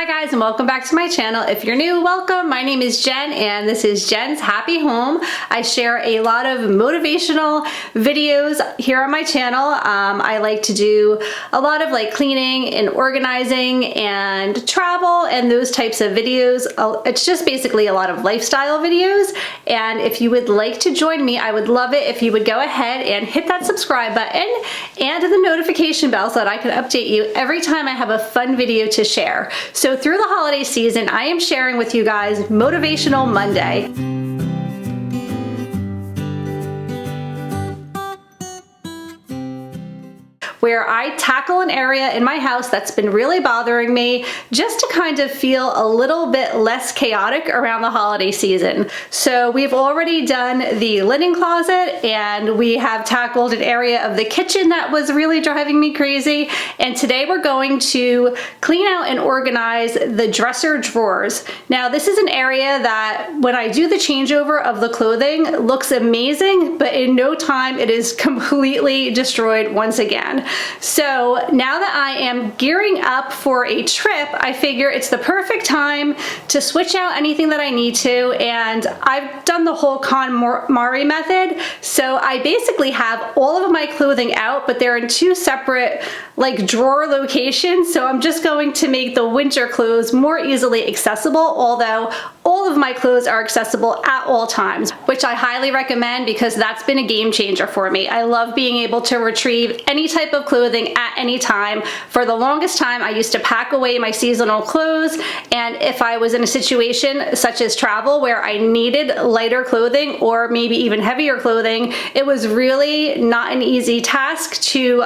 Hi guys, and welcome back to my channel. If you're new, welcome. My name is Jen and this is Jen's Happy Home. I share a lot of motivational videos here on my channel. I like to do a lot of like cleaning and organizing and travel and those types of videos. It's just basically a lot of lifestyle videos. And if you would like to join me, I would love it if you would go ahead and hit that subscribe button and the notification bell so that I can update you every time I have a fun video to share. So through the holiday season, I am sharing with you guys Motivational Monday. Where I tackle an area in my house that's been really bothering me just to kind of feel a little bit less chaotic around the holiday season. So we've already done the linen closet and we have tackled an area of the kitchen that was really driving me crazy. And today we're going to clean out and organize the dresser drawers. Now this is an area that when I do the changeover of the clothing looks amazing, but in no time it is completely destroyed once again. So now that I am gearing up for a trip, I figure it's the perfect time to switch out anything that I need to, and I've done the whole KonMari method. So I basically have all of my clothing out, but they're in two separate like drawer locations. So I'm just going to make the winter clothes more easily accessible, although all of my clothes are accessible at all times, which I highly recommend because that's been a game changer for me. I love being able to retrieve any type of clothing at any time. For the longest time, I used to pack away my seasonal clothes, and if I was in a situation such as travel where I needed lighter clothing or maybe even heavier clothing, it was really not an easy task to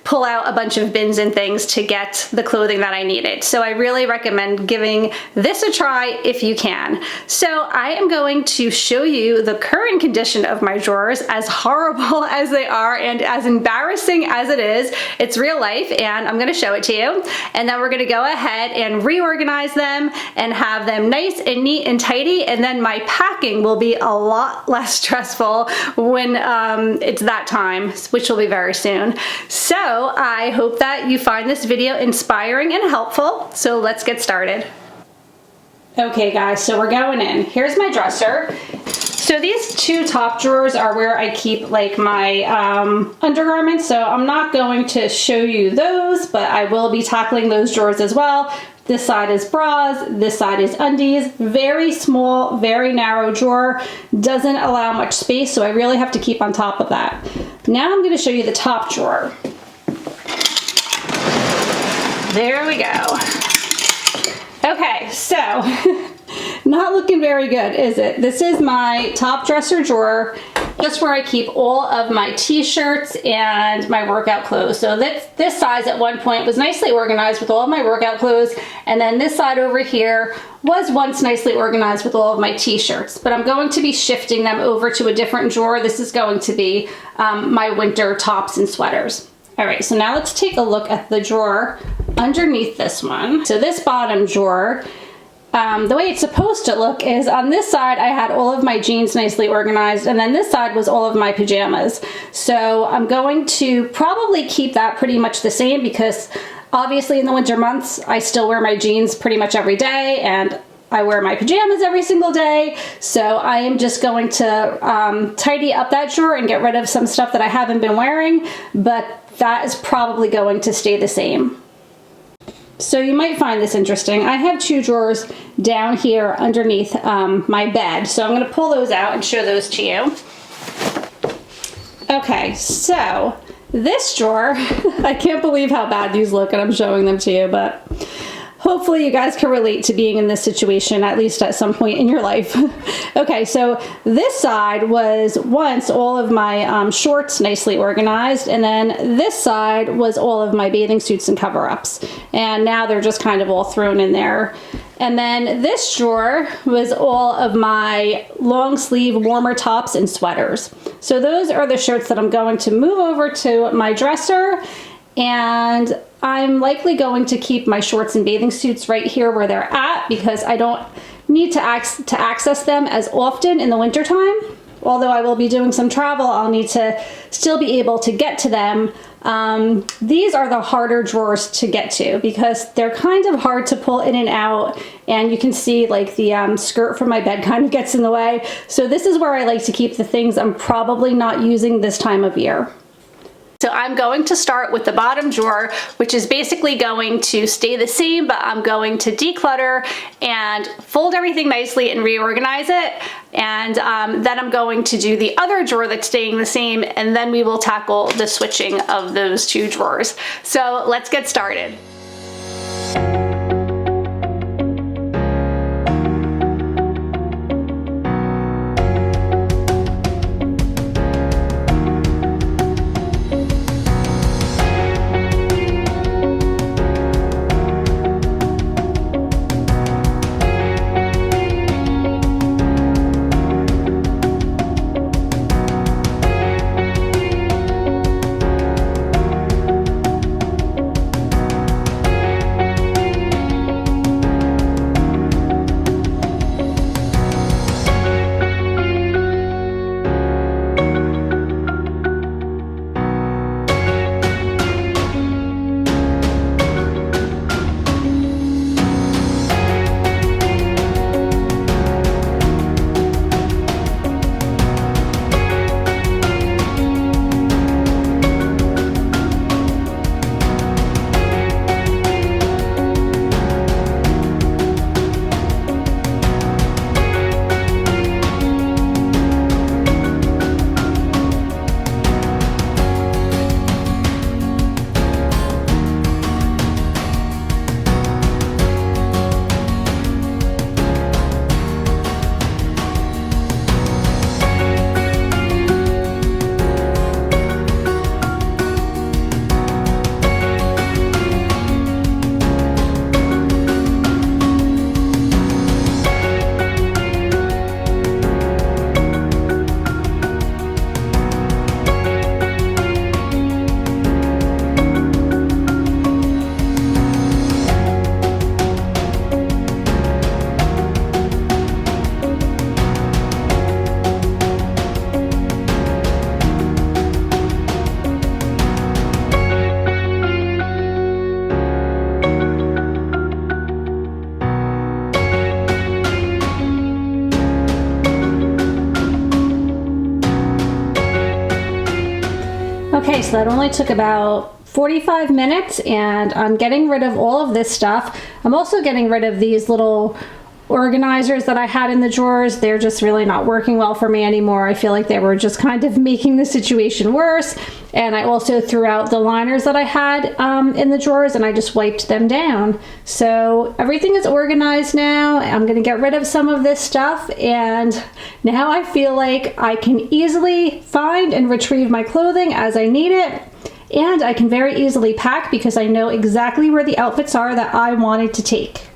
pull out a bunch of bins and things to get the clothing that I needed. So I really recommend giving this a try if you can. So I am going to show you the current condition of my drawers, as horrible as they are and as embarrassing as it is. It's real life and I'm gonna show it to you. And then we're gonna go ahead and reorganize them and have them nice and neat and tidy. And then my packing will be a lot less stressful when it's that time, which will be very soon. So I hope that you find this video inspiring and helpful. So let's get started. Okay guys, so we're going in. Here's my dresser. So these two top drawers are where I keep like my undergarments. So I'm not going to show you those, but I will be tackling those drawers as well. This side is bras, this side is undies. Very small, very narrow drawer. Doesn't allow much space, so I really have to keep on top of that. Now I'm going to show you the top drawer. There we go. Okay, so not looking very good, is it? This is my top dresser drawer, just where I keep all of my t-shirts and my workout clothes. So this size at one point was nicely organized with all of my workout clothes, and then this side over here was once nicely organized with all of my t-shirts. But I'm going to be shifting them over to a different drawer. This is going to be my winter tops and sweaters. All right, so now let's take a look at the drawer underneath this one. So this bottom drawer, the way it's supposed to look is on this side I had all of my jeans nicely organized, and then this side was all of my pajamas. So I'm going to probably keep that pretty much the same because obviously in the winter months I still wear my jeans pretty much every day and I wear my pajamas every single day. So I am just going to tidy up that drawer and get rid of some stuff that I haven't been wearing, but that is probably going to stay the same. So you might find this interesting. I have two drawers down here underneath my bed. So I'm going to pull those out and show those to you. Okay, so this drawer, I can't believe how bad these look and I'm showing them to you, but hopefully you guys can relate to being in this situation, at least at some point in your life. Okay, so this side was once all of my shorts nicely organized, and then this side was all of my bathing suits and cover-ups. And now they're just kind of all thrown in there. And then this drawer was all of my long sleeve warmer tops and sweaters. So those are the shirts that I'm going to move over to my dresser, and I'm likely going to keep my shorts and bathing suits right here where they're at because I don't need to access them as often in the wintertime. Although I will be doing some travel, I'll need to still be able to get to them, These are the harder drawers to get to because they're kind of hard to pull in and out, and you can see like the skirt from my bed kind of gets in the way. So this is where I like to keep the things I'm probably not using this time of year. So I'm going to start with the bottom drawer, which is basically going to stay the same, but I'm going to declutter and fold everything nicely and reorganize it. And then I'm going to do the other drawer that's staying the same, and then we will tackle the switching of those two drawers. So let's get started. Okay, so that only took about 45 minutes, and I'm getting rid of all of this stuff. I'm also getting rid of these little organizers that I had in the drawers. They're just really not working well for me anymore. I feel like they were just kind of making the situation worse. And I also threw out the liners that I had in the drawers, and I just wiped them down. So everything is organized now. I'm gonna get rid of some of this stuff, and now I feel like I can easily find and retrieve my clothing as I need it. And I can very easily pack because I know exactly where the outfits are that I wanted to take.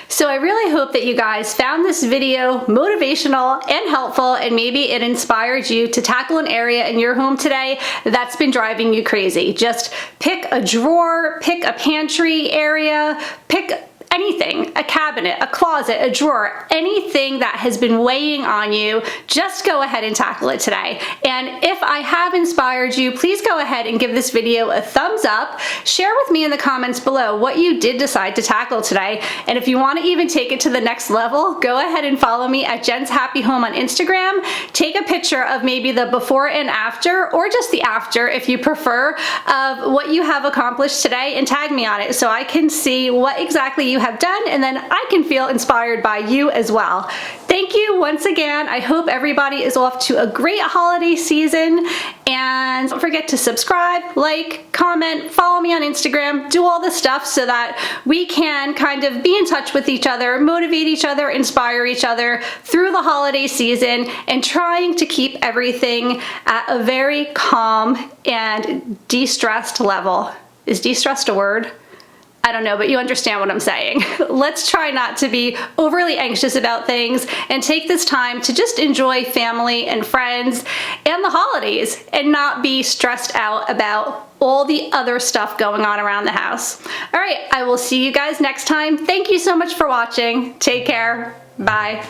So I really hope that you guys found this video motivational and helpful, and maybe it inspired you to tackle an area in your home today that's been driving you crazy. Just pick a drawer, pick a pantry area, pick anything, a cabinet, a closet, a drawer, anything that has been weighing on you, just go ahead and tackle it today. And if I have inspired you, please go ahead and give this video a thumbs up. Share with me in the comments below what you did decide to tackle today. And if you want to even take it to the next level, go ahead and follow me at Jen's Happy Home on Instagram. Take a picture of maybe the before and after, or just the after if you prefer, of what you have accomplished today, and tag me on it so I can see what exactly you have done, and then I can feel inspired by you as well. Thank you once again. I hope everybody is off to a great holiday season, and don't forget to subscribe, like, comment, follow me on Instagram, do all the stuff so that we can kind of be in touch with each other, motivate each other, inspire each other through the holiday season, and trying to keep everything at a very calm and de-stressed level. Is de-stressed a word? I don't know, but you understand what I'm saying. Let's try not to be overly anxious about things and take this time to just enjoy family and friends and the holidays and not be stressed out about all the other stuff going on around the house. All right, I will see you guys next time. Thank you so much for watching. Take care. Bye.